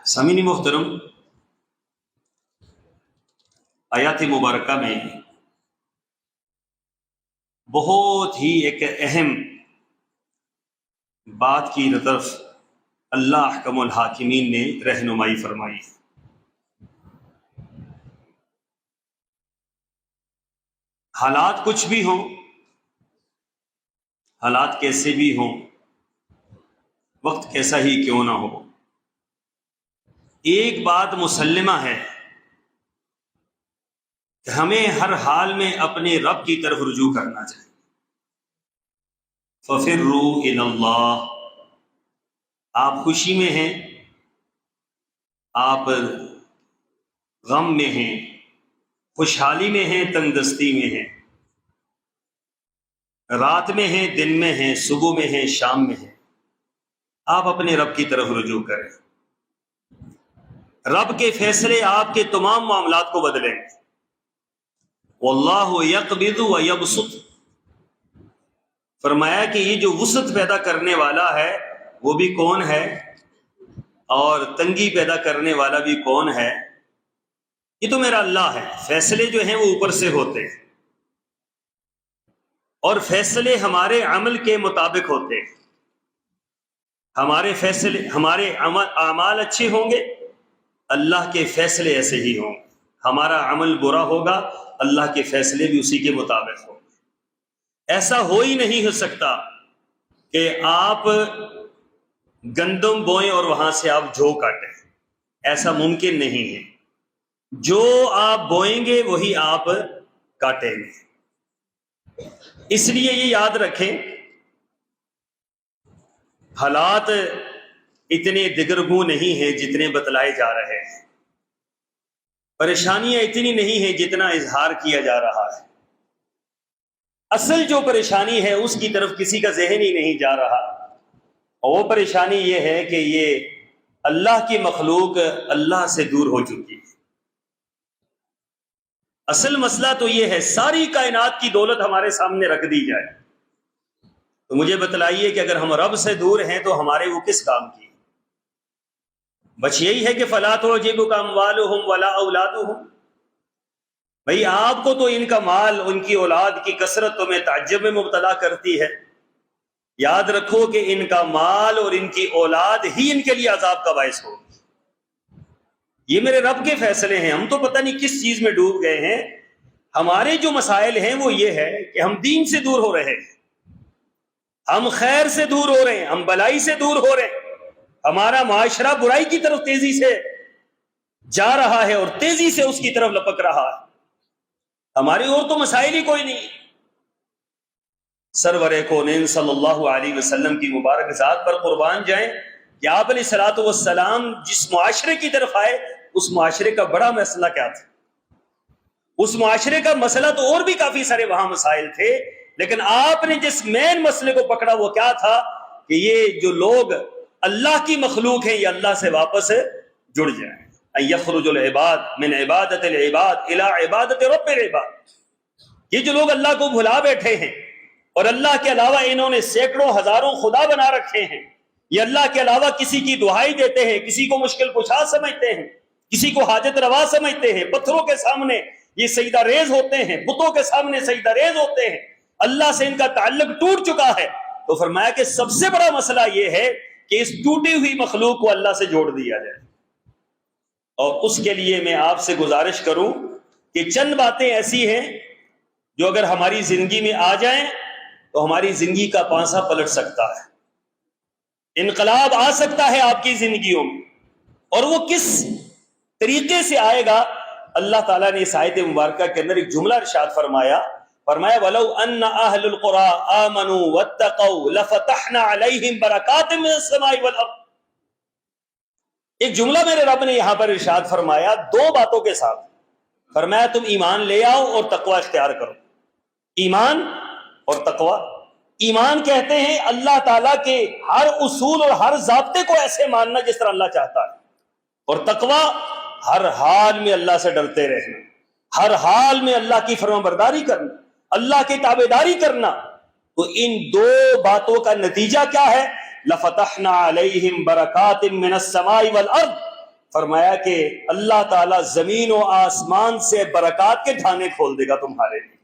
سامعین محترم، آیات مبارکہ میں بہت ہی ایک اہم بات کی طرف اللہ احکم الحاکمین نے رہنمائی فرمائی۔ حالات کچھ بھی ہوں، حالات کیسے بھی ہوں، وقت کیسا ہی کیوں نہ ہو، ایک بات مسلمہ ہے کہ ہمیں ہر حال میں اپنے رب کی طرف رجوع کرنا چاہیے۔ فَفِرُّوا إِلَى اللَّهِ، آپ خوشی میں ہیں، آپ غم میں ہیں، خوشحالی میں ہیں، تنگ دستی میں ہیں، رات میں ہیں، دن میں ہیں، صبح میں ہیں، شام میں ہیں، آپ اپنے رب کی طرف رجوع کریں۔ رب کے فیصلے آپ کے تمام معاملات کو بدلیں گے۔ واللہ یقبض ویبسط، فرمایا کہ یہ جو وسعت پیدا کرنے والا ہے وہ بھی کون ہے، اور تنگی پیدا کرنے والا بھی کون ہے؟ یہ تو میرا اللہ ہے۔ فیصلے جو ہیں وہ اوپر سے ہوتے ہیں، اور فیصلے ہمارے عمل کے مطابق ہوتے ہیں۔ ہمارے فیصلے، ہمارے اعمال اچھے ہوں گے، اللہ کے فیصلے ایسے ہی ہوں گے۔ ہمارا عمل برا ہوگا، اللہ کے فیصلے بھی اسی کے مطابق ہوں گے۔ ایسا ہو ہی نہیں ہو سکتا کہ آپ گندم بوئیں اور وہاں سے آپ جو کاٹیں، ایسا ممکن نہیں ہے۔ جو آپ بوئیں گے وہی آپ کاٹیں گے۔ اس لیے یہ یاد رکھیں، حالات اتنے دگرگوں نہیں ہیں جتنے بتلائے جا رہے ہیں، پریشانیاں اتنی نہیں ہیں جتنا اظہار کیا جا رہا ہے۔ اصل جو پریشانی ہے اس کی طرف کسی کا ذہن ہی نہیں جا رہا، اور وہ پریشانی یہ ہے کہ یہ اللہ کی مخلوق اللہ سے دور ہو چکی ہے۔ اصل مسئلہ تو یہ ہے، ساری کائنات کی دولت ہمارے سامنے رکھ دی جائے تو مجھے بتلائیے کہ اگر ہم رب سے دور ہیں تو ہمارے وہ کس کام کی؟ بس یہی ہے کہ فَلَا تُعْجِبُكَ أَمْوَالُهُمْ وَلَا أَوْلَادُهُمْ، بھئی آپ کو تو ان کا مال، ان کی اولاد کی کثرت تمہیں تعجب میں مبتلا کرتی ہے۔ یاد رکھو کہ ان کا مال اور ان کی اولاد ہی ان کے لیے عذاب کا باعث ہوگی۔ یہ میرے رب کے فیصلے ہیں، ہم تو پتہ نہیں کس چیز میں ڈوب گئے ہیں۔ ہمارے جو مسائل ہیں وہ یہ ہے کہ ہم دین سے دور ہو رہے ہیں، ہم خیر سے دور ہو رہے ہیں، ہم بلائی سے دور ہو رہے ہیں۔ ہمارا معاشرہ برائی کی طرف تیزی سے جا رہا ہے اور تیزی سے اس کی طرف لپک رہا ہے۔ ہماری اور تو مسائل ہی کوئی نہیں۔ سرور کونین صلی اللہ علیہ وسلم کی مبارک ذات پر قربان جائیں کہ آپ علیہ الصلوۃ والسلام جس معاشرے کی طرف آئے، اس معاشرے کا بڑا مسئلہ کیا تھا؟ اس معاشرے کا مسئلہ تو اور بھی کافی سارے وہاں مسائل تھے، لیکن آپ نے جس مین مسئلے کو پکڑا وہ کیا تھا کہ یہ جو لوگ اللہ کی مخلوق ہیں یہ اللہ سے واپس جڑ جائیں۔ ان یخرج العباد من عبادت العباد الی عبادت رب العباد، یہ جو لوگ اللہ کو بھلا بیٹھے ہیں اور اللہ کے علاوہ انہوں نے سینکڑوں ہزاروں خدا بنا رکھے ہیں، یہ اللہ کے علاوہ کسی کی دعائی دیتے ہیں، کسی کو مشکل کشا سمجھتے ہیں، کسی کو حاجت روا سمجھتے ہیں، پتھروں کے سامنے یہ سجدہ ریز ہوتے ہیں، بتوں کے سامنے سجدہ ریز ہوتے ہیں، اللہ سے ان کا تعلق ٹوٹ چکا ہے۔ تو فرمایا کہ سب سے بڑا مسئلہ یہ ہے کہ اس ٹوٹی ہوئی مخلوق کو اللہ سے جوڑ دیا جائے۔ اور اس کے لیے میں آپ سے گزارش کروں کہ چند باتیں ایسی ہیں جو اگر ہماری زندگی میں آ جائیں تو ہماری زندگی کا پانسا پلٹ سکتا ہے، انقلاب آ سکتا ہے آپ کی زندگیوں میں۔ اور وہ کس طریقے سے آئے گا؟ اللہ تعالیٰ نے اس آیت مبارکہ کے اندر ایک جملہ ارشاد فرمایا وَلَوْ أَنَّ أَهْلُ الْقُرَىٰ آمَنُوا وَاتَّقَوْا لَفَتَحْنَا عَلَيْهِمْ بَرَكَاتٍ مِّنَ السَّمَاءِ وَالْأَرْضِ۔ ایک جملہ میرے رب نے یہاں پر ارشاد فرمایا دو باتوں کے ساتھ، فرمایا تم ایمان لے آؤ اور تقوی اختیار کرو۔ ایمان اور تقوی۔ ایمان کہتے ہیں اللہ تعالیٰ کے ہر اصول اور ہر ضابطے کو ایسے ماننا جس طرح اللہ چاہتا ہے، اور تقوی ہر حال میں اللہ سے ڈرتے رہنا، ہر حال میں اللہ کی فرما برداری کرنا، اللہ کی تابعداری کرنا۔ تو ان دو باتوں کا نتیجہ کیا ہے؟ لَفَتَحْنَا عَلَيْهِمْ بَرَكَاتٍ مِّنَ السَّمَاءِ وَالْأَرْضِ، فرمایا کہ اللہ تعالیٰ زمین و آسمان سے برکات کے ڈھانے کھول دے گا تمہارے لیے.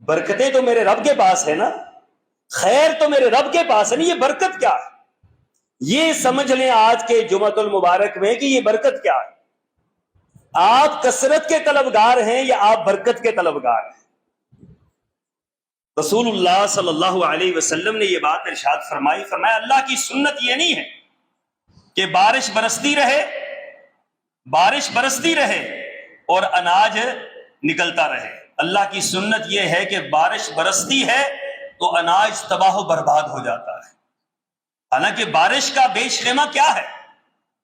برکتیں تو میرے رب کے پاس ہے نا, خیر تو میرے رب کے پاس ہے نا. یہ برکت کیا ہے, یہ سمجھ لیں آج کے جمعۃ المبارک میں کہ یہ برکت کیا ہے. آپ کثرت کے طلبگار ہیں یا آپ برکت کے طلبگار ہیں؟ رسول اللہ صلی اللہ علیہ وسلم نے یہ بات ارشاد فرمائی, فرمایا اللہ کی سنت یہ نہیں ہے کہ بارش برستی رہے اور اناج نکلتا رہے. اللہ کی سنت یہ ہے کہ بارش برستی ہے تو اناج تباہ و برباد ہو جاتا ہے. حالانکہ بارش کا بیش خیمہ کیا ہے,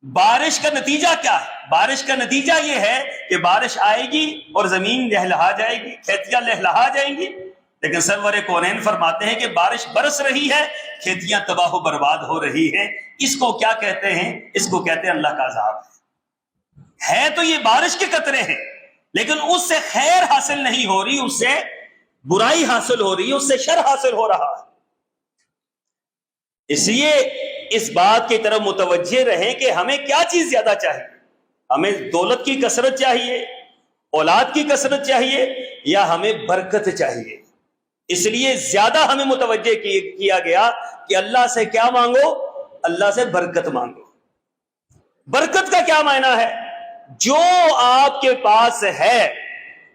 بارش کا نتیجہ کیا ہے؟ بارش کا نتیجہ یہ ہے کہ بارش آئے گی اور زمین لہلہا جائے گی, کھیتیاں لہلہا جائیں گی. لیکن سرور کونین فرماتے ہیں کہ بارش برس رہی ہے, کھیتیاں تباہ و برباد ہو رہی ہیں. اس کو کیا کہتے ہیں؟ اس کو کہتے ہیں اللہ کا عذاب. ہے تو یہ بارش کے قطرے ہیں, لیکن اس سے خیر حاصل نہیں ہو رہی, اس سے برائی حاصل ہو رہی ہے, اس سے شر حاصل ہو رہا ہے. اس لیے اس بات کی طرف متوجہ رہیں کہ ہمیں کیا چیز زیادہ چاہیے. ہمیں دولت کی کثرت چاہیے, اولاد کی کثرت چاہیے, یا ہمیں برکت چاہیے؟ اس لیے زیادہ ہمیں متوجہ کیا گیا کہ اللہ سے کیا مانگو, اللہ سے برکت مانگو. برکت کا کیا معنی ہے؟ جو آپ کے پاس ہے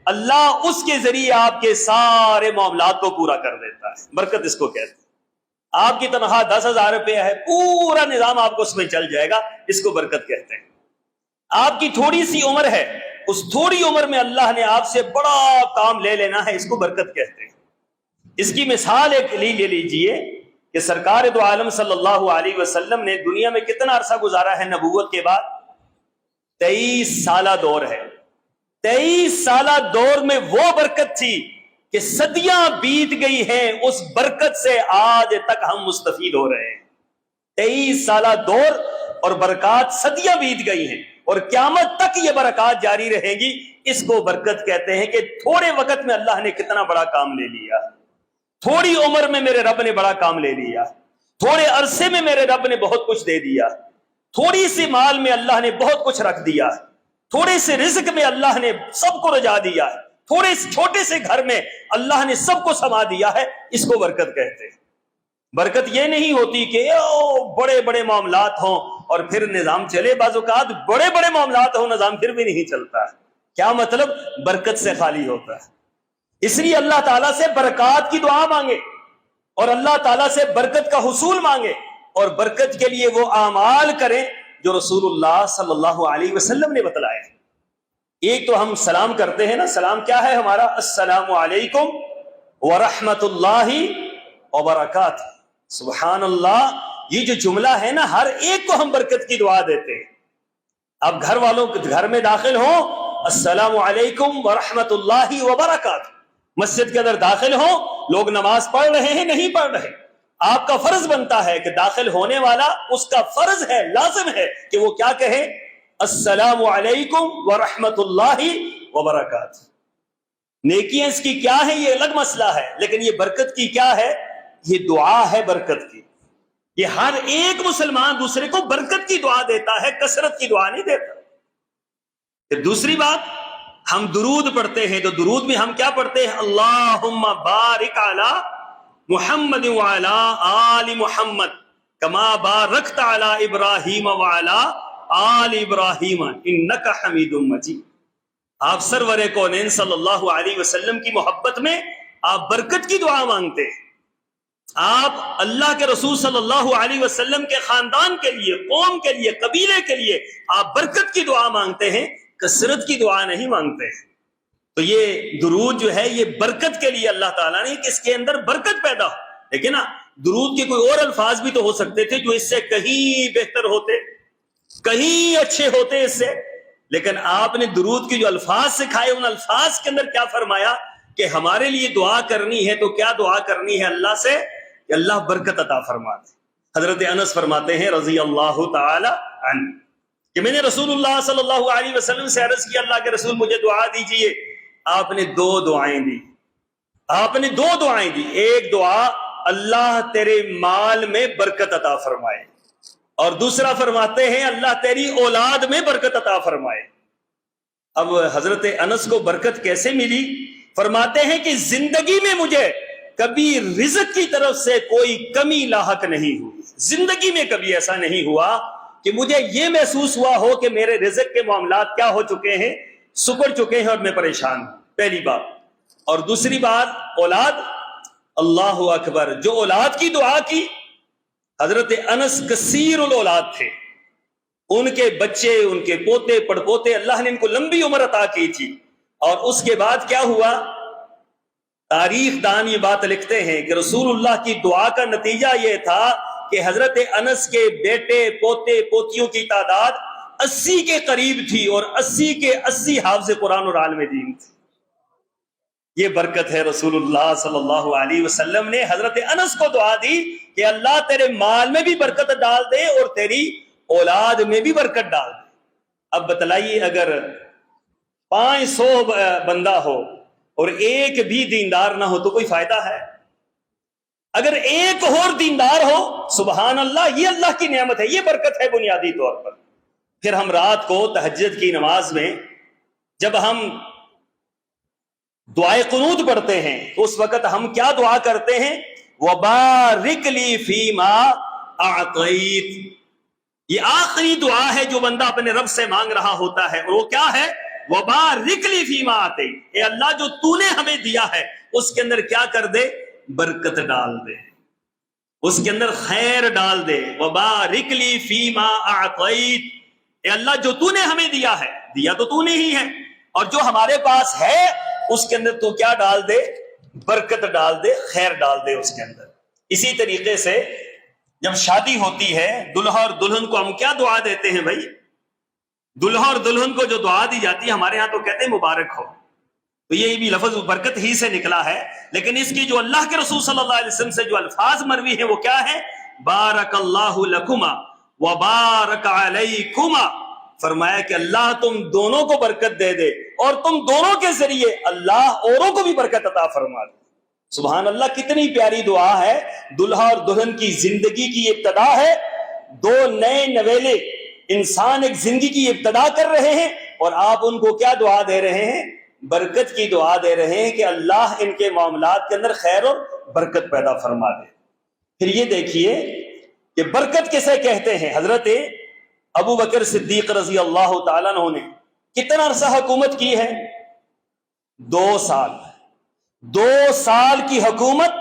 اللہ اس کے ذریعے آپ کے سارے معاملات کو پورا کر دیتا ہے. برکت اس کو کہتے ہیں. آپ کی تنخواہ 10,000 روپے ہے, پورا نظام آپ کو اس میں چل جائے گا, اس کو برکت کہتے ہیں. آپ کی تھوڑی سی عمر ہے, اس تھوڑی عمر میں اللہ نے آپ سے بڑا کام لے لینا ہے, اس کو برکت کہتے ہیں. اس کی مثال ایک لے لیجئے کہ سرکار دو عالم صلی اللہ علیہ وسلم نے دنیا میں کتنا عرصہ گزارا ہے نبوت کے بعد؟ 23 سالہ دور ہے. 23 سالہ دور میں وہ برکت تھی کہ صدیاں بیت گئی ہیں, اس برکت سے آج تک ہم مستفید ہو رہے ہیں. 23 سالہ دور اور برکات صدیاں بیت گئی ہیں, اور قیامت تک یہ برکات جاری رہیں گی. اس کو برکت کہتے ہیں کہ تھوڑے وقت میں اللہ نے کتنا بڑا کام لے لیا, تھوڑی عمر میں میرے رب نے بڑا کام لے لیا, تھوڑے عرصے میں میرے رب نے بہت کچھ دے دیا, تھوڑی سی مال میں اللہ نے بہت کچھ رکھ دیا, تھوڑے سے رزق میں اللہ نے سب کو رجا دیا ہے, تھوڑے چھوٹے سے گھر میں اللہ نے سب کو سما دیا ہے. اس کو برکت کہتے ہیں. برکت یہ نہیں ہوتی کہ بڑے بڑے معاملات ہوں اور پھر نظام چلے. بعض اوقات بڑے بڑے معاملات ہوں, نظام پھر بھی نہیں چلتا ہے. کیا مطلب؟ برکت سے خالی ہوتا ہے. اس لیے اللہ تعالیٰ سے برکات کی دعا مانگے اور اللہ تعالیٰ سے برکت کا حصول مانگے, اور برکت کے لیے وہ اعمال کریں جو رسول اللہ صلی اللہ علیہ وسلم نے بتلائے. ایک تو ہم سلام کرتے ہیں نا, سلام کیا ہے ہمارا؟ السلام علیکم ورحمۃ اللہ وبرکاتہ. سبحان اللہ, یہ جو جملہ ہے نا, ہر ایک کو ہم برکت کی دعا دیتے ہیں. اب گھر والوں گھر میں داخل ہوں, السلام علیکم ورحمۃ اللہ وبرکاتہ. مسجد کے اندر داخل ہوں, لوگ نماز پڑھ رہے ہیں نہیں پڑھ رہے, آپ کا فرض بنتا ہے کہ داخل ہونے والا اس کا فرض ہے, لازم ہے کہ وہ کیا کہے؟ السلام علیکم ورحمۃ اللہ وبرکاتہ. نیکیاں اس کی کیا ہے یہ الگ مسئلہ ہے, لیکن یہ برکت کی کیا ہے؟ یہ دعا ہے برکت کی. یہ ہر ایک مسلمان دوسرے کو برکت کی دعا دیتا ہے, کثرت کی دعا نہیں دیتا. پھر دوسری بات, ہم درود پڑھتے ہیں تو درود میں ہم کیا پڑھتے ہیں؟ اللہم بارک علی محمد وعلی آل محمد کما بارکت علی ابراہیم وعلی آل ابراہیم انک حمید مجید. آپ سرور کونین صلی اللہ علیہ وسلم کی محبت میں آپ برکت کی دعا مانگتے ہیں. آپ اللہ کے رسول صلی اللہ علیہ وسلم کے خاندان کے لیے, قوم کے لیے, قبیلے کے لیے آپ برکت کی دعا مانگتے ہیں, کثرت کی دعا نہیں مانگتے. تو یہ درود جو ہے یہ برکت کے لیے اللہ تعالیٰ نے, اس کے اندر برکت پیدا ہو. لیکن نا درود کے کوئی اور الفاظ بھی تو ہو سکتے تھے جو اس سے کہیں بہتر ہوتے, کہیں اچھے ہوتے اس سے. لیکن آپ نے درود کے جو الفاظ سکھائے, ان الفاظ کے اندر کیا فرمایا کہ ہمارے لیے دعا کرنی ہے تو کیا دعا کرنی ہے اللہ سے؟ کہ اللہ برکت عطا فرما دے. حضرت انس فرماتے ہیں رضی اللہ تعالی عنہ کہ میں نے رسول اللہ صلی اللہ علیہ وسلم سے عرض کیا, اللہ کے رسول مجھے دعا دیجئے. آپ نے 2 دعائیں دی. آپ نے 2 دعائیں دی. ایک دعا اللہ تیرے مال میں برکت عطا فرمائے, اور دوسرا فرماتے ہیں اللہ تیری اولاد میں برکت عطا فرمائے۔ اب حضرت انس کو برکت کیسے ملی؟ فرماتے ہیں کہ زندگی میں مجھے کبھی رزق کی طرف سے کوئی کمی لاحق نہیں ہوئی، زندگی میں کبھی ایسا نہیں ہوا کہ مجھے یہ محسوس ہوا ہو کہ میرے رزق کے معاملات کیا ہو چکے ہیں، سکڑ چکے ہیں اور میں پریشان ہوں، پہلی بات۔ اور دوسری بات اولاد، اللہ اکبر، جو اولاد کی دعا کی، حضرت انس کثیر الاولاد تھے، ان کے بچے، ان کے پوتے پڑپوتے، اللہ نے ان کو لمبی عمر عطا کی تھی۔ اور اس کے بعد کیا ہوا؟ تاریخ دان یہ بات لکھتے ہیں کہ رسول اللہ کی دعا کا نتیجہ یہ تھا کہ حضرت انس کے بیٹے پوتے پوتیوں کی تعداد 80 کے قریب تھی، اور 80 کے 80 حافظ قرآن اور عالم دین تھے۔ یہ برکت ہے۔ رسول اللہ صلی اللہ علیہ وسلم نے حضرت انس کو دعا دی کہ اللہ تیرے مال میں بھی برکت ڈال دے اور تیری اولاد میں بھی برکت ڈال دے۔ اب بتلائیے، اگر 500 بندہ ہو اور ایک بھی دیندار نہ ہو تو کوئی فائدہ ہے؟ اگر ایک اور دیندار ہو، سبحان اللہ، یہ اللہ کی نعمت ہے، یہ برکت ہے بنیادی طور پر۔ پھر ہم رات کو تہجد کی نماز میں جب ہم دعائے قنوت پڑھتے ہیں تو اس وقت ہم کیا دعا کرتے ہیں؟ وَبَارِكْ لِي فِي مَا أَعْطَيْتَ۔ یہ آخری دعا ہے جو بندہ اپنے رب سے مانگ رہا ہوتا ہے، اور وہ کیا ہے؟ وَبَارِكْ لِي فِي مَا أَعْطَيْتَ۔ اے اللہ جو تو نے ہمیں دیا ہے اس کے اندر کیا کر دے؟ برکت ڈال دے، اس کے اندر خیر ڈال دے۔ وَبَارِكْ لِي فِي مَا أَعْطَيْتَ۔ اے اللہ جو تو نے ہمیں دیا ہے، دیا تو تو نے ہی ہے، اور جو ہمارے پاس ہے اس کے اندر تو کیا ڈال دے؟ برکت ڈال دے، خیر ڈال دے اس کے اندر۔ اسی طریقے سے جب شادی ہوتی ہے، دلہا اور دلہن کو ہم کیا دعا دیتے ہیں بھائی؟ دلہا اور دلہن کو جو دعا دی جاتی ہے ہمارے ہاں تو کہتے ہیں مبارک ہو، تو یہ بھی لفظ برکت ہی سے نکلا ہے، لیکن اس کی جو اللہ کے رسول صلی اللہ علیہ وسلم سے جو الفاظ مروی ہیں وہ کیا ہے؟ بارک اللہ لکما وبارک علیکما۔ فرمایا کہ اللہ تم دونوں کو برکت دے دے اور تم دونوں کے ذریعے اللہ اوروں کو بھی برکت عطا فرما دے۔ سبحان اللہ، کتنی پیاری دعا ہے۔ دلہا اور دلہن کی زندگی کی ابتدا ہے، دو نئے نویلے انسان ایک زندگی کی ابتدا کر رہے ہیں، اور آپ ان کو کیا دعا دے رہے ہیں؟ برکت کی دعا دے رہے ہیں کہ اللہ ان کے معاملات کے اندر خیر اور برکت پیدا فرما دے۔ پھر یہ دیکھیے کہ برکت کسے کہتے ہیں؟ حضرت ابو بکر صدیق رضی اللہ تعالیٰ عنہ نے کتنا عرصہ حکومت کی ہے؟ 2 سال۔ 2 سال کی حکومت،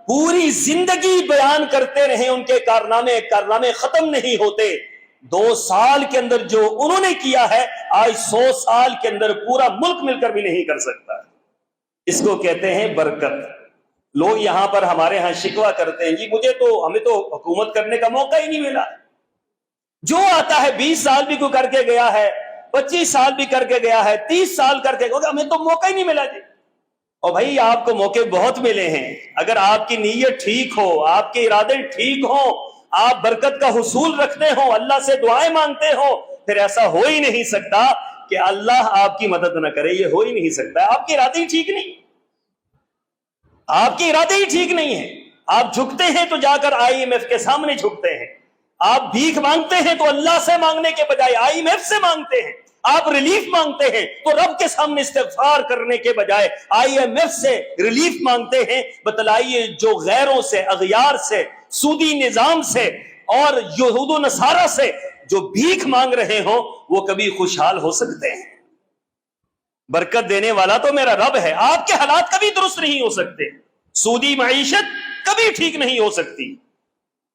پوری زندگی بیان کرتے رہے، ان کے کارنامے ختم نہیں ہوتے۔ 2 سال کے اندر جو انہوں نے کیا ہے، آج 100 سال کے اندر پورا ملک مل کر بھی نہیں کر سکتا۔ اس کو کہتے ہیں برکت۔ لوگ یہاں پر ہمارے ہاں شکوہ کرتے ہیں، جی ہمیں تو حکومت کرنے کا موقع ہی نہیں ملا۔ جو آتا ہے 20 سال بھی کوئی کر کے گیا ہے، 25 سال بھی کر کے گیا ہے، 30 سال کر کے گیا، ہمیں تو موقع ہی نہیں ملا جی۔ اور بھائی آپ کو موقع بہت ملے ہیں، اگر آپ کی نیت ٹھیک ہو، آپ کے ارادے ٹھیک ہوں، آپ برکت کا حصول رکھتے ہوں، اللہ سے دعائیں مانگتے ہوں، پھر ایسا ہو ہی نہیں سکتا کہ اللہ آپ کی مدد نہ کرے، یہ ہو ہی نہیں سکتا۔ آپ کے ارادے ہی ٹھیک نہیں، آپ کے ارادے ہی ٹھیک نہیں ہیں۔ آپ جھکتے ہیں تو جا کر IMF کے سامنے جھکتے ہیں، آپ بھیک مانگتے ہیں تو اللہ سے مانگنے کے بجائے IMF سے مانگتے ہیں، آپ ریلیف مانگتے ہیں تو رب کے سامنے استغفار کرنے کے بجائے IMF سے ریلیف مانگتے ہیں۔ بتلائیے جو غیروں سے، اغیار سے، سودی نظام سے اور یہود و نصارہ سے جو بھیک مانگ رہے ہوں وہ کبھی خوشحال ہو سکتے ہیں؟ برکت دینے والا تو میرا رب ہے۔ آپ کے حالات کبھی درست نہیں ہو سکتے، سودی معیشت کبھی ٹھیک نہیں ہو سکتی،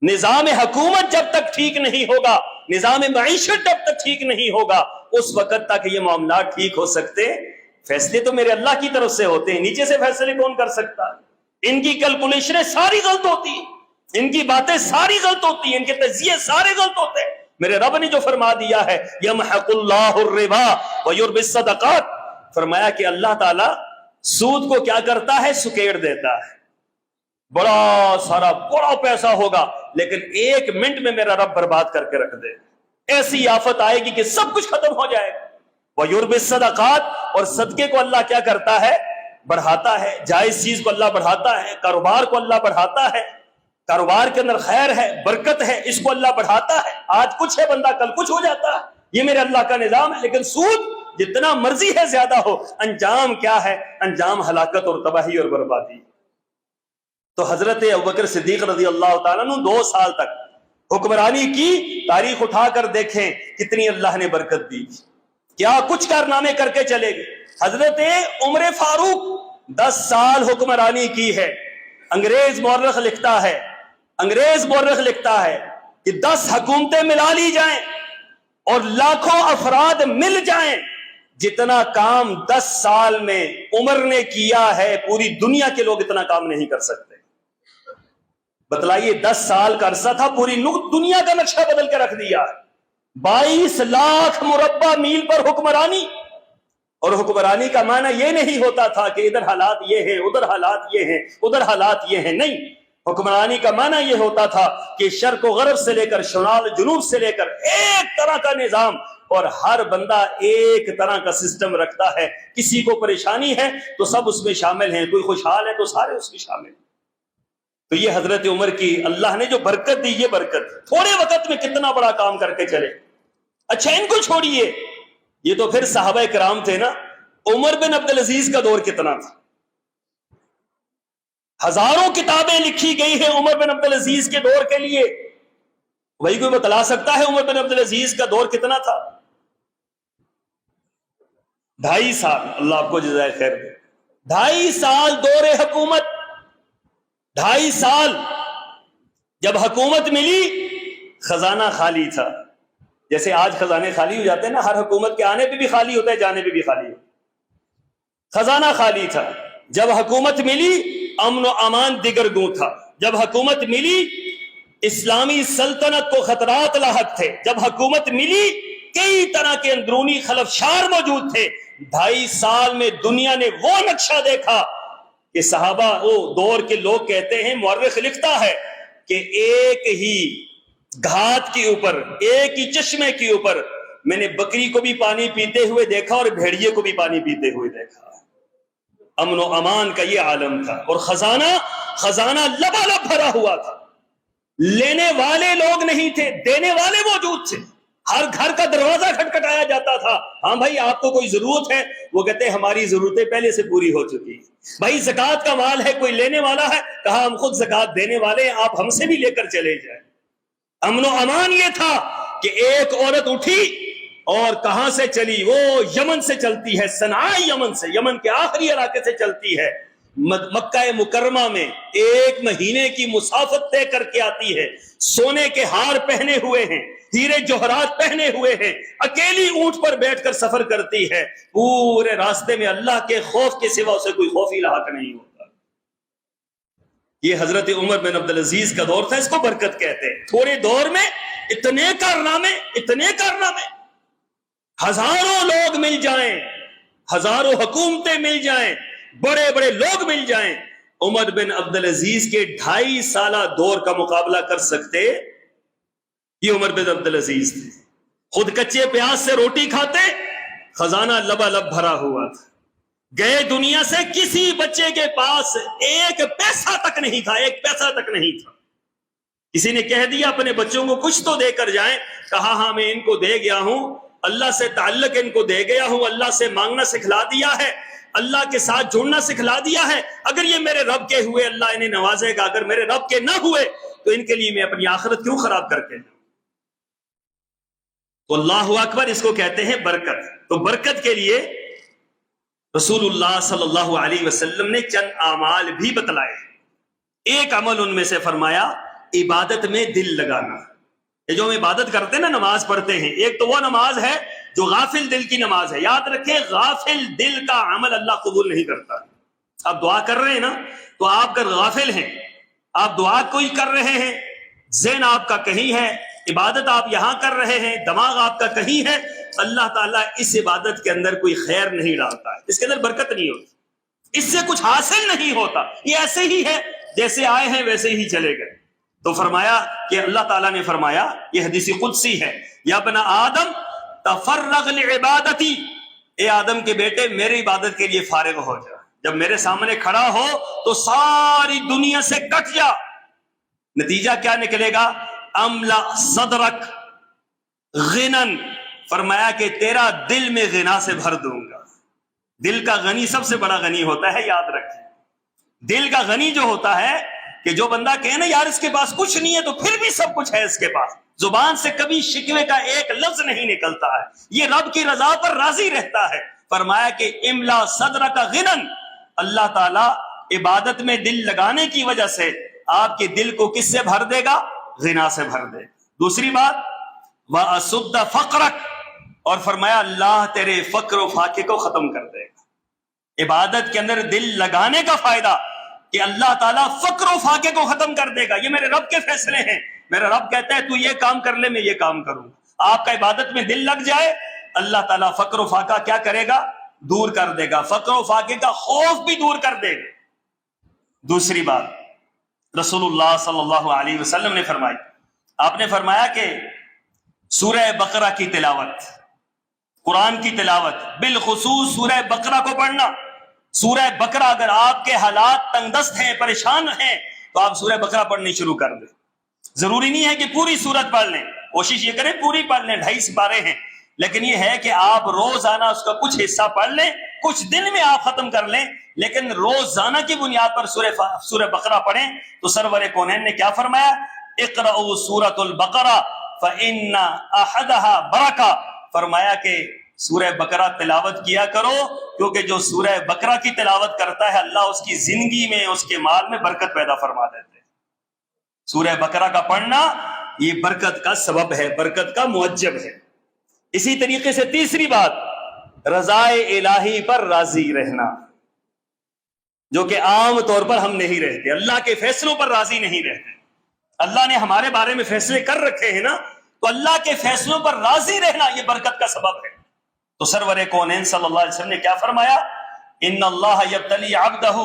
نظام حکومت جب تک ٹھیک نہیں ہوگا، نظام معیشت جب تک ٹھیک نہیں ہوگا، اس وقت تک یہ معاملات ٹھیک ہو سکتے؟ فیصلے تو میرے اللہ کی طرف سے ہوتے ہیں، نیچے سے فیصلے کون کر سکتا ہے؟ ان کی کیلکولیشنیں ساری غلط ہوتی ہیں، ان کی باتیں ساری غلط ہوتی ہیں، ان کے تجزیے سارے غلط ہوتے ہیں۔ میرے رب نے جو فرما دیا ہے یمحق اللہ الربا ویربی الصدقات، فرمایا کہ اللہ تعالیٰ سود کو کیا کرتا ہے؟ سکیڑ دیتا ہے۔ بڑا سارا بڑا پیسہ ہوگا لیکن 1 منٹ میں میرا رب برباد کر کے رکھ دے، ایسی آفت آئے گی کہ سب کچھ ختم ہو جائے گا۔ وَيُرْبِ الصَّدَقَاتِ، اور صدقے کو اللہ کیا کرتا ہے؟ بڑھاتا ہے، جائز چیز کو اللہ بڑھاتا ہے، کاروبار کو اللہ بڑھاتا ہے۔ کاروبار کے اندر خیر ہے، برکت ہے، اس کو اللہ بڑھاتا ہے، آج کچھ ہے بندہ کل کچھ ہو جاتا ہے، یہ میرے اللہ کا نظام ہے۔ لیکن سود جتنا مرضی ہے زیادہ ہو، انجام کیا ہے؟ انجام ہلاکت اور تباہی اور بربادی۔ تو حضرت ابوبکر صدیق رضی اللہ تعالیٰ عنہ 2 سال تک حکمرانی کی، تاریخ اٹھا کر دیکھیں کتنی اللہ نے برکت دی، کیا کچھ کارنامے کر کے چلے گئے۔ حضرت عمر فاروق 10 سال حکمرانی کی ہے۔ انگریز مورخ لکھتا ہے کہ 10 حکومتیں ملا لی جائیں اور لاکھوں افراد مل جائیں، جتنا کام 10 سال میں عمر نے کیا ہے پوری دنیا کے لوگ اتنا کام نہیں کر سکتے۔ بتلائیے 10 سال کا عرصہ تھا، پوری دنیا کا نقشہ بدل کے رکھ دیا۔ 22 لاکھ مربع میل پر حکمرانی، اور حکمرانی کا معنی یہ نہیں ہوتا تھا کہ ادھر حالات یہ ہیں، ادھر حالات یہ ہیں، ادھر حالات یہ ہیں، نہیں۔ حکمرانی کا معنی یہ ہوتا تھا کہ شرق و غرب سے لے کر شمال جنوب سے لے کر ایک طرح کا نظام، اور ہر بندہ ایک طرح کا سسٹم رکھتا ہے۔ کسی کو پریشانی ہے تو سب اس میں شامل ہیں، کوئی خوشحال ہے تو سارے اس میں شامل ہیں۔ تو یہ حضرت عمر کی اللہ نے جو برکت دی، یہ برکت تھوڑے وقت میں کتنا بڑا کام کر کے چلے۔ اچھا ان کو چھوڑیے، یہ تو پھر صحابہ کرام تھے نا۔ عمر بن عبدالعزیز کا دور کتنا تھا؟ ہزاروں کتابیں لکھی گئی ہیں عمر بن عبدالعزیز کے دور کے لیے۔ وہی کوئی بتلا سکتا ہے عمر بن عبدالعزیز کا دور کتنا تھا؟ 2.5 سال، اللہ آپ کو جزائے خیر دے۔ 2.5 سال دور حکومت، 2.5 سال جب حکومت ملی خزانہ خالی تھا۔ جیسے آج خزانے خالی ہو جاتے ہیں نا، ہر حکومت کے آنے پہ بھی خالی ہوتا ہے، جانے پہ بھی خالی ہوتا ہے۔ خزانہ خالی تھا۔ جب حکومت ملی امن و امان دیگر گوں تھا۔ جب حکومت ملی اسلامی سلطنت کو خطرات لاحق تھے۔ جب حکومت ملی کئی طرح کے اندرونی خلفشار موجود تھے۔ 2.5 سال میں دنیا نے وہ نقشہ دیکھا کہ صحابہ وہ دور کے لوگ کہتے ہیں، مورخ لکھتا ہے کہ ایک ہی گھات کے اوپر، ایک ہی چشمے کے اوپر میں نے بکری کو بھی پانی پیتے ہوئے دیکھا اور بھیڑیے کو بھی پانی پیتے ہوئے دیکھا۔ امن و امان کا یہ عالم تھا، اور خزانہ لبالب بھرا ہوا تھا۔ لینے والے لوگ نہیں تھے، دینے والے موجود تھے۔ ہر گھر کا دروازہ کھٹکھٹایا جاتا تھا، ہاں بھائی آپ کو کوئی ضرورت ہے؟ وہ کہتے ہیں ہماری ضرورتیں پہلے سے پوری ہو چکی۔ بھائی زکوٰۃ کا مال ہے، کوئی لینے والا ہے؟ کہا ہم خود زکوٰۃ دینے والے ہیں، آپ ہم سے بھی لے کر چلے جائیں۔ امن و امان یہ تھا کہ ایک عورت اٹھی اور کہاں سے چلی؟ وہ یمن سے چلتی ہے، صنعاء یمن سے، یمن کے آخری علاقے سے چلتی ہے، مکہ مکرمہ میں 1 مہینے کی مسافت طے کر کے آتی ہے۔ سونے کے ہار پہنے ہوئے ہیں، ہیرے جوہرات پہنے ہوئے ہیں، اکیلی اونٹ پر بیٹھ کر سفر کرتی ہے۔ پورے راستے میں اللہ کے خوف کے سوا اسے کوئی خوف ہی لاحق نہیں ہوتا۔ یہ حضرت عمر بن عبدالعزیز کا دور تھا، اس کو برکت کہتے ہیں۔ تھوڑے دور میں اتنے کارنامے، ہزاروں لوگ مل جائیں، ہزاروں حکومتیں مل جائیں، بڑے بڑے لوگ مل جائیں، عمر بن عبدالعزیز کے 2.5 سالہ دور کا مقابلہ کر سکتے؟ یہ عمر بن عبدالعزیز تھے، خود کچے پیاز سے روٹی کھاتے، خزانہ لبالب بھرا ہوا تھا۔ گئے دنیا سے کسی بچے کے پاس 1 پیسہ تک نہیں تھا، 1 پیسہ تک نہیں تھا۔ کسی نے کہہ دیا اپنے بچوں کو کچھ تو دے کر جائیں، کہا ہاں میں ان کو دے گیا ہوں، اللہ سے تعلق ان کو دے گیا ہوں، اللہ سے مانگنا سکھلا دیا ہے، اللہ کے ساتھ جڑنا سکھلا دیا ہے۔ اگر یہ میرے رب کے ہوئے اللہ انہیں نوازے گا، اگر میرے رب کے نہ ہوئے تو ان کے لیے میں اپنی آخرت کیوں خراب کر کے؟ تو اللہ اکبر، اس کو کہتے ہیں برکت۔ تو برکت کے لیے رسول اللہ صلی اللہ علیہ وسلم نے چند اعمال بھی بتلائے۔ ایک عمل ان میں سے فرمایا عبادت میں دل لگانا۔ یہ جو ہم عبادت کرتے ہیں نا، نماز پڑھتے ہیں، ایک تو وہ نماز ہے جو غافل دل کی نماز ہے۔ یاد رکھیں غافل دل کا عمل اللہ قبول نہیں کرتا۔ آپ دعا کر رہے ہیں نا، تو آپ اگر غافل ہیں، آپ دعا کوئی کر رہے ہیں، ذہن آپ کا کہیں ہے، عبادت آپ یہاں کر رہے ہیں، دماغ آپ کا کہیں ہے، اللہ تعالیٰ اس عبادت کے اندر کوئی خیر نہیں ڈالتا ہے، اس کے اندر برکت نہیں ہوتی، اس سے کچھ حاصل نہیں ہوتا، یہ ایسے ہی ہے جیسے آئے ہیں ویسے ہی چلے گئے۔ تو فرمایا کہ اللہ تعالیٰ نے فرمایا، یہ حدیث قدسی ہے، یا ابن آدم تفرغ لعبادتی، اے آدم کے بیٹے میری عبادت کے لیے فارغ ہو جا، جب میرے سامنے کھڑا ہو تو ساری دنیا سے کٹ جا، نتیجہ کیا نکلے گا؟ املا صدرک غنن، فرمایا کہ تیرا دل میں غنا سے بھر دوں گا۔ دل کا غنی سب سے بڑا غنی ہوتا ہے، یاد رکھیں۔ دل کا غنی جو ہوتا ہے کہ جو بندہ کہے نا یار اس کے پاس کچھ نہیں ہے تو پھر بھی سب کچھ ہے اس کے پاس، زبان سے کبھی شکوے کا ایک لفظ نہیں نکلتا ہے، یہ رب کی رضا پر راضی رہتا ہے۔ فرمایا کہ املا صدرک غنن، اللہ تعالیٰ عبادت میں دل لگانے کی وجہ سے آپ کے دل کو کس سے بھر دے گا؟ غنا سے بھر دے گا۔ دوسری بات وَأَسُدَّ فَقْرَكَ، اور فرمایا اللہ تیرے فقر و فاقے کو ختم کر دے گا۔ عبادت کے اندر دل لگانے کا فائدہ کہ اللہ تعالیٰ فقر و فاقے کو ختم کر دے گا۔ یہ میرے رب کے فیصلے ہیں، میرا رب کہتا ہے تو یہ کام کر لے، میں یہ کام کروں۔ آپ کا عبادت میں دل لگ جائے، اللہ تعالیٰ فقر و فاقہ کیا کرے گا؟ دور کر دے گا، فقر و فاقے کا خوف بھی دور کر دے گا۔ دوسری بات رسول اللہ صلی اللہ علیہ وسلم نے فرمائی، آپ نے فرمایا کہ سورہ بقرہ کی تلاوت، قرآن کی تلاوت، بالخصوص سورہ بقرہ کو پڑھنا۔ سورہ بقرہ اگر آپ کے حالات تنگ دست ہیں، پریشان ہیں، تو آپ سورہ بقرہ پڑھنی شروع کر دیں۔ ضروری نہیں ہے کہ پوری سورت پڑھ لیں، کوشش یہ کریں پوری پڑھ لیں، 2.5 پارے ہیں، لیکن یہ ہے کہ آپ روزانہ اس کا کچھ حصہ پڑھ لیں، کچھ دن میں آپ ختم کر لیں، لیکن روزانہ کی بنیاد پر سورہ بقرہ پڑھیں۔ تو سرور کونین نے کیا فرمایا؟ اقرؤوا سورۃ البقرہ فإن أحدها برکہ، فرمایا کہ سورہ بقرہ تلاوت کیا کرو، کیونکہ جو سورہ بقرہ کی تلاوت کرتا ہے اللہ اس کی زندگی میں، اس کے مال میں برکت پیدا فرما دیتے ہیں۔ سورہ بقرہ کا پڑھنا یہ برکت کا سبب ہے، برکت کا موجب ہے۔ اسی طریقے سے تیسری بات رضائے الہی پر راضی رہنا، جو کہ عام طور پر ہم نہیں رہتے، اللہ کے فیصلوں پر راضی نہیں رہتے۔ اللہ نے ہمارے بارے میں فیصلے کر رکھے ہیں نا، تو اللہ کے فیصلوں پر راضی رہنا یہ برکت کا سبب ہے۔ تو سرور کونین صلی اللہ علیہ وسلم نے کیا فرمایا؟ ان اللہ یبتلی عبدہ،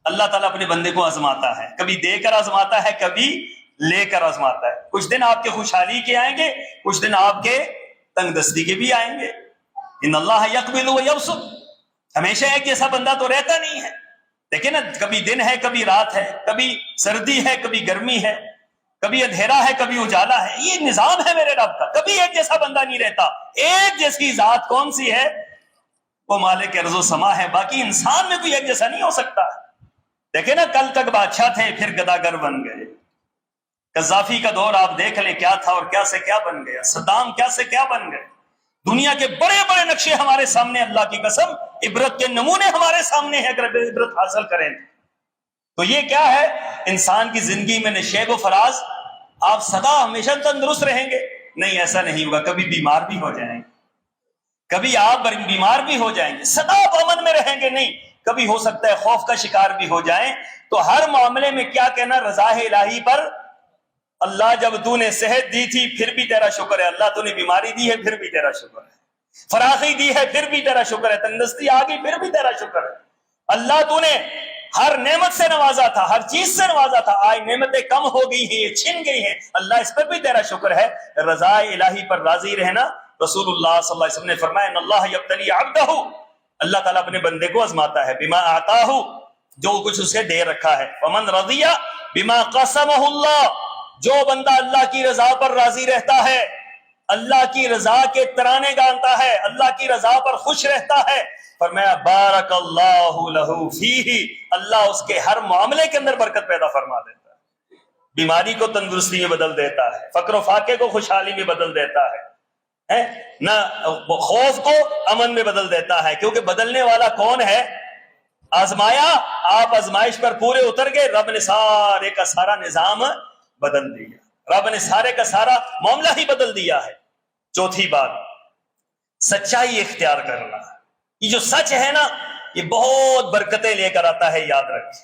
اللہ تعالیٰ اپنے بندے کو آزماتا ہے، کبھی دے کر آزماتا ہے، کبھی لے کر آزماتا ہے۔ کچھ دن آپ کے خوشحالی کے آئیں گے، کچھ دن آپ کے تنگ دستی کے بھی آئیں گے۔ ان اللہ یقبض و یبسط، ہمیشہ ایک جیسا بندہ تو رہتا نہیں ہے، دیکھیں نا، کبھی دن ہے، کبھی رات ہے، کبھی سردی ہے، کبھی گرمی ہے، کبھی اندھیرا ہے، کبھی اجالا ہے۔ یہ نظام ہے میرے رب کا، کبھی ایک جیسا بندہ نہیں رہتا۔ ایک جیسی ذات کون سی ہے؟ وہ مالک ارض و سما ہے، باقی انسان میں کوئی ایک جیسا نہیں ہو سکتا۔ دیکھیں نا، کل تک بادشاہ تھے، پھر گداگر بن گئے۔ قذافی کا دور آپ دیکھ لیں کیا تھا اور کیا سے کیا بن گیا، صدام کیا سے کیا بن گئے۔ دنیا کے بڑے بڑے نقشے ہمارے سامنے، اللہ کی قسم عبرت کے نمونے ہمارے سامنے ہیں، اگر عبرت حاصل کریں تو یہ کیا ہے؟ انسان کی زندگی میں نشیب و فراز، آپ سدا ہمیشہ تندرست رہیں گے؟ نہیں، ایسا نہیں ہوگا، کبھی بیمار بھی ہو جائیں گے، کبھی آپ بیمار بھی ہو جائیں گے، سدا آپ امن میں رہیں گے نہیں، کبھی ہو سکتا ہے خوف کا شکار بھی ہو جائیں۔ تو ہر معاملے میں کیا کہنا؟ رضا الہی پر، اللہ جب تو نے صحت دی تھی پھر بھی تیرا شکر ہے، اللہ تو نے بیماری دی ہے پھر بھی تیرا شکر ہے، فراخی دی ہے پھر بھی تیرا شکر ہے، تندرستی آ گئی پھر بھی تیرا شکر ہے، اللہ تو نے ہر نعمت سے نوازا تھا، ہر چیز سے نوازا تھا، آج نعمتیں کم ہو گئی ہیں، یہ چھن گئی ہیں، اللہ اس پر بھی تیرا شکر ہے۔ رضا الہی پر راضی رہنا، رسول اللہ صلی اللہ علیہ وسلم نے فرمایا ان اللہ یبتلی عبدہ، اللہ تعالیٰ اپنے بندے کو آزماتا ہے، بما آتاہ، جو کچھ اسے دے رکھا ہے، ومن رضی بما قسمہ اللہ، جو بندہ اللہ کی رضا پر راضی رہتا ہے، اللہ کی رضا کے ترانے گانتا ہے، اللہ کی رضا پر خوش رہتا ہے، فرمایا بارک اللہ لہ فیہ، اللہ اس کے ہر معاملے کے اندر برکت پیدا فرما دیتا ہے، بیماری کو تندرستی میں بدل دیتا ہے، فقر و فاقے کو خوشحالی میں بدل دیتا ہے، نہ خوف کو امن میں بدل دیتا ہے، کیونکہ بدلنے والا کون ہے؟ آزمایا، آپ آزمائش پر پورے اتر گئے، رب نے سارے کا سارا نظام بدل دیا، رب نے سارے کا سارا معاملہ ہی بدل دیا ہے۔ چوتھی بات سچائی اختیار کرنا، یہ جو سچ ہے نا یہ بہت برکتیں لے کر آتا ہے، یاد رکھیں۔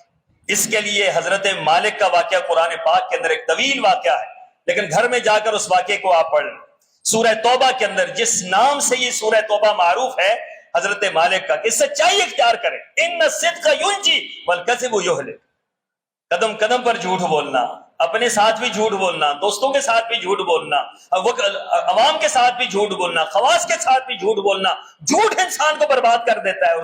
اس کے لیے حضرت مالک کا واقعہ قرآن پاک کے اندر ایک طویل واقعہ ہے، لیکن گھر میں جا کر اس واقعے کو آپ پڑھ لیں۔ سورہ توبہ کے اندر جس نام سے یہ سورہ توبہ معروف ہے حضرت مالک کا، کہ سچائی اختیار کریں، ان الصدق ینجی والکذب یہلک، قدم قدم پر جھوٹ بولنا، اپنے ساتھ بھی جھوٹ بولنا، دوستوں کے ساتھ بھی جھوٹ بولنا، عوام کے ساتھ بھی جھوٹ بولنا، خواص کے ساتھ بھی جھوٹ بولنا، جھوٹ انسان کو برباد کر دیتا ہے، اور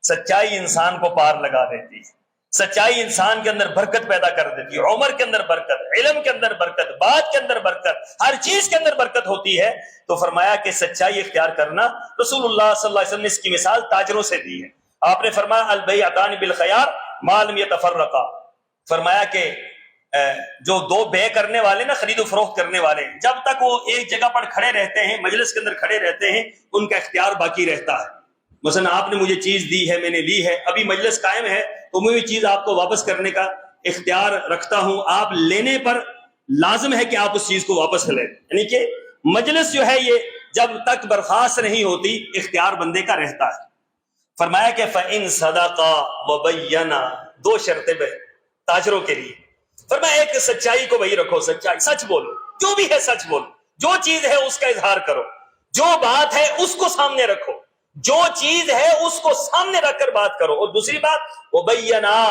سچائی انسان کو پار لگا دیتی ہے۔ سچائی انسان کے اندر برکت پیدا کر دیتی ہے، عمر کے اندر برکت، علم کے اندر برکت، بات کے اندر برکت، ہر چیز کے اندر برکت ہوتی ہے۔ تو فرمایا کہ سچائی اختیار کرنا، رسول اللہ صلی اللہ علیہ وسلم نے اس کی مثال تاجروں سے دی ہے۔ آپ نے فرمایا البیعتان بالخیار ما لم یتفرقا، فرمایا کہ جو دو بے کرنے والے نا، خرید و فروخت کرنے والے، جب تک وہ ایک جگہ پر کھڑے رہتے ہیں، مجلس کے اندر کھڑے رہتے ہیں، ان کا اختیار باقی رہتا ہے۔ مثلا آپ نے مجھے چیز دی ہے، میں نے لی ہے، ابھی مجلس قائم ہے تو میں چیز آپ کو واپس کرنے کا اختیار رکھتا ہوں، آپ لینے پر لازم ہے کہ آپ اس چیز کو واپس لیں۔ یعنی کہ مجلس جو ہے یہ جب تک برخاست نہیں ہوتی اختیار بندے کا رہتا ہے۔ فرمایا کہ فَإِن صَدَقَا وَبَيَّنَا، دو شرطیں تاجروں کے لیے۔ فرمایا ایک سچائی کو وہی رکھو، سچائی، سچ بولو، جو بھی ہے سچ بولو، جو چیز ہے اس کا اظہار کرو، جو بات ہے اس کو سامنے رکھو، جو چیز ہے اس کو سامنے رکھ کر بات کرو۔ اور دوسری بات وَبَيَّنَا،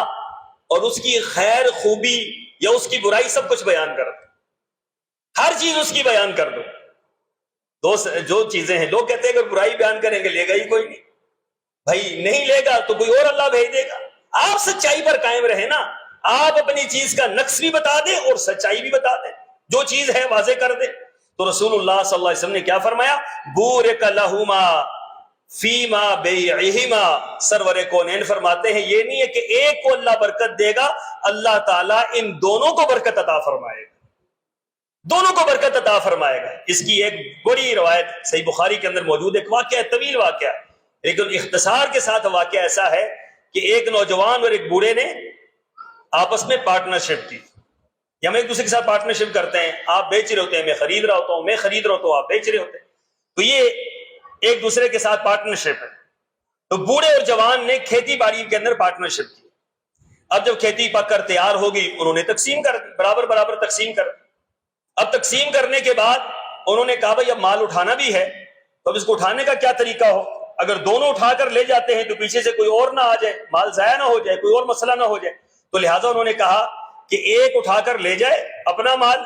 اور اس کی خیر خوبی یا اس کی برائی سب کچھ بیان کر دو، ہر چیز اس کی بیان کر دو۔ جو چیزیں ہیں، لوگ کہتے ہیں کہ برائی بیان کریں گے لے گا ہی کوئی نہیں، بھائی نہیں لے گا تو کوئی اور اللہ بھیج دے گا۔ آپ سچائی پر قائم رہے نا، آپ اپنی چیز کا نقص بھی بتا دیں اور سچائی بھی بتا دیں، جو چیز ہے واضح کر دیں۔ تو رسول اللہ صلی اللہ علیہ وسلم نے کیا فرمایا؟ بورک لہما فیما بیعہما، سرور کونین فرماتے ہیں یہ نہیں ہے کہ ایک کو اللہ برکت دے گا، اللہ تعالیٰ ان دونوں کو برکت عطا فرمائے گا، دونوں کو برکت عطا فرمائے گا۔ اس کی ایک بڑی روایت صحیح بخاری کے اندر موجود، ایک واقعہ، طویل واقعہ، لیکن اختصار کے ساتھ واقعہ ایسا ہے کہ ایک نوجوان اور ایک بوڑھے نے آپس میں پارٹنرشپ کی، یا ہم ایک دوسرے کے ساتھ پارٹنرشپ کرتے ہیں، آپ بیچ رہے ہوتے ہیں، میں خرید رہا ہوتا ہوں، میں خرید رہا ہوتا ہوں، آپ بیچ رہے ہوتے ہیں، تو یہ ایک دوسرے کے ساتھ پارٹنرشپ ہے۔ تو بوڑھے اور جوان نے کھیتی باڑی کے اندر پارٹنرشپ کی۔ اب جب کھیتی پک کر تیار ہوگی، انہوں نے تقسیم کر دی، برابر برابر تقسیم کر دی۔ اب تقسیم کرنے کے بعد انہوں نے کہا بھائی اب مال اٹھانا بھی ہے، تو اب اس کو اٹھانے کا کیا طریقہ ہو؟ اگر دونوں اٹھا کر لے جاتے ہیں تو پیچھے سے کوئی اور نہ آ جائے، مال ضائع نہ ہو جائے، کوئی اور مسئلہ نہ ہو جائے، تو لہٰذا انہوں نے کہا کہ ایک اٹھا کر لے جائے اپنا مال،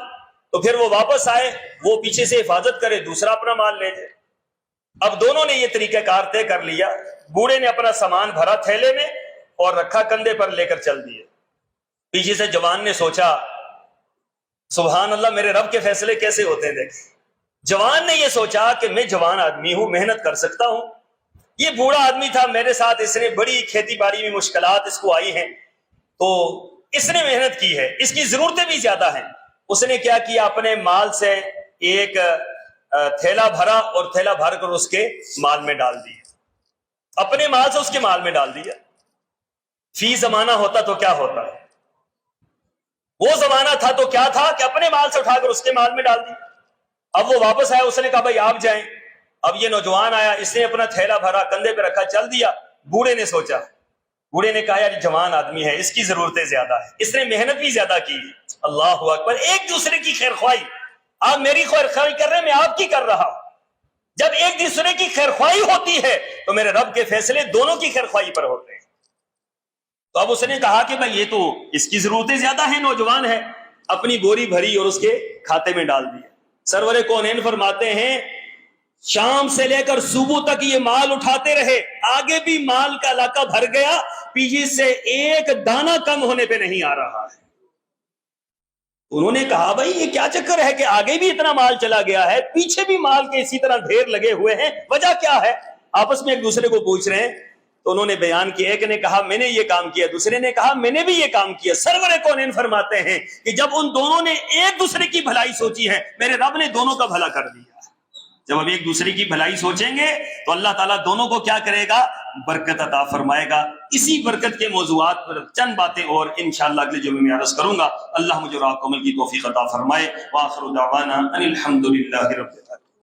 تو پھر وہ واپس آئے، وہ پیچھے سے حفاظت کرے، دوسرا اپنا مال لے جائے۔ اب دونوں نے یہ طریقہ کار طے کر لیا، بوڑھے نے اپنا سامان بھرا تھیلے میں اور رکھا کندھے پر لے کر چل دیے۔ پیچھے سے جوان نے سوچا سبحان اللہ میرے رب کے فیصلے کیسے ہوتے ہیں۔ دیکھ، جوان نے یہ سوچا کہ میں جوان آدمی ہوں، محنت کر سکتا ہوں، یہ بوڑھا آدمی تھا میرے ساتھ، اس نے بڑی کھیتی باڑی میں مشکلات اس کو آئی ہیں، تو اس نے محنت کی ہے، اس کی ضرورتیں بھی زیادہ ہیں۔ اس نے کیا کیا، اپنے مال سے ایک تھیلا بھرا اور تھیلا بھر کر اس کے مال میں ڈال دیا، اپنے مال سے اس کے مال میں ڈال دیا۔ فی زمانہ ہوتا تو کیا ہوتا ہے، وہ زمانہ تھا تو کیا تھا کہ اپنے مال سے اٹھا کر اس کے مال میں ڈال دیا۔ اب وہ واپس آیا، اس نے کہا بھائی آپ جائیں۔ اب یہ نوجوان آیا، اس نے اپنا تھیلا بھرا، کندھے پہ رکھا، چل دیا۔ بوڑھے نے سوچا، بوڑھے نے کہا یار جوان آدمی ہے، اس کی ضرورتیں زیادہ ہے، اس نے محنت بھی زیادہ کی۔ اللہ اکبر، ایک دوسرے کی خیر خواہی، آپ میری خیر خواہی کر رہے ہیں، میں آپ کی کر رہا ہوں۔ جب ایک دوسرے کی خیر خواہی ہوتی ہے تو میرے رب کے فیصلے دونوں کی خیر خواہی پر ہوتے ہیں۔ تو اب اس نے کہا کہ بھائی یہ تو اس کی ضرورتیں زیادہ ہیں، نوجوان ہے، اپنی بوری بھری اور اس کے کھاتے میں ڈال دی۔ سرور کونین فرماتے ہیں شام سے لے کر صبح تک یہ مال اٹھاتے رہے، آگے بھی مال کا علاقہ بھر گیا، پیچھے سے ایک دانہ کم ہونے پہ نہیں آ رہا ہے۔ انہوں نے کہا بھائی یہ کیا چکر ہے کہ آگے بھی اتنا مال چلا گیا ہے، پیچھے بھی مال کے اسی طرح ڈھیر لگے ہوئے ہیں، وجہ کیا ہے؟ آپس میں ایک دوسرے کو پوچھ رہے ہیں۔ تو انہوں نے بیان کیا، ایک نے کہا میں نے یہ کام کیا، دوسرے نے کہا میں نے بھی یہ کام کیا۔ سرور کونین فرماتے ہیں کہ جب ان دونوں نے ایک دوسرے کی بھلائی سوچی ہے، میرے رب نے دونوں کا بھلا کر دیا۔ جب ہم ایک دوسرے کی بھلائی سوچیں گے تو اللہ تعالیٰ دونوں کو کیا کرے گا؟ برکت عطا فرمائے گا۔ اسی برکت کے موضوعات پر چند باتیں اور انشاءاللہ اگلے جمعے میں عرض کروں گا۔ اللہ مجھے اور آپ کو عمل کی توفیق عطا فرمائے۔ وآخر دعوانا ان الحمد للہ رب العالمین۔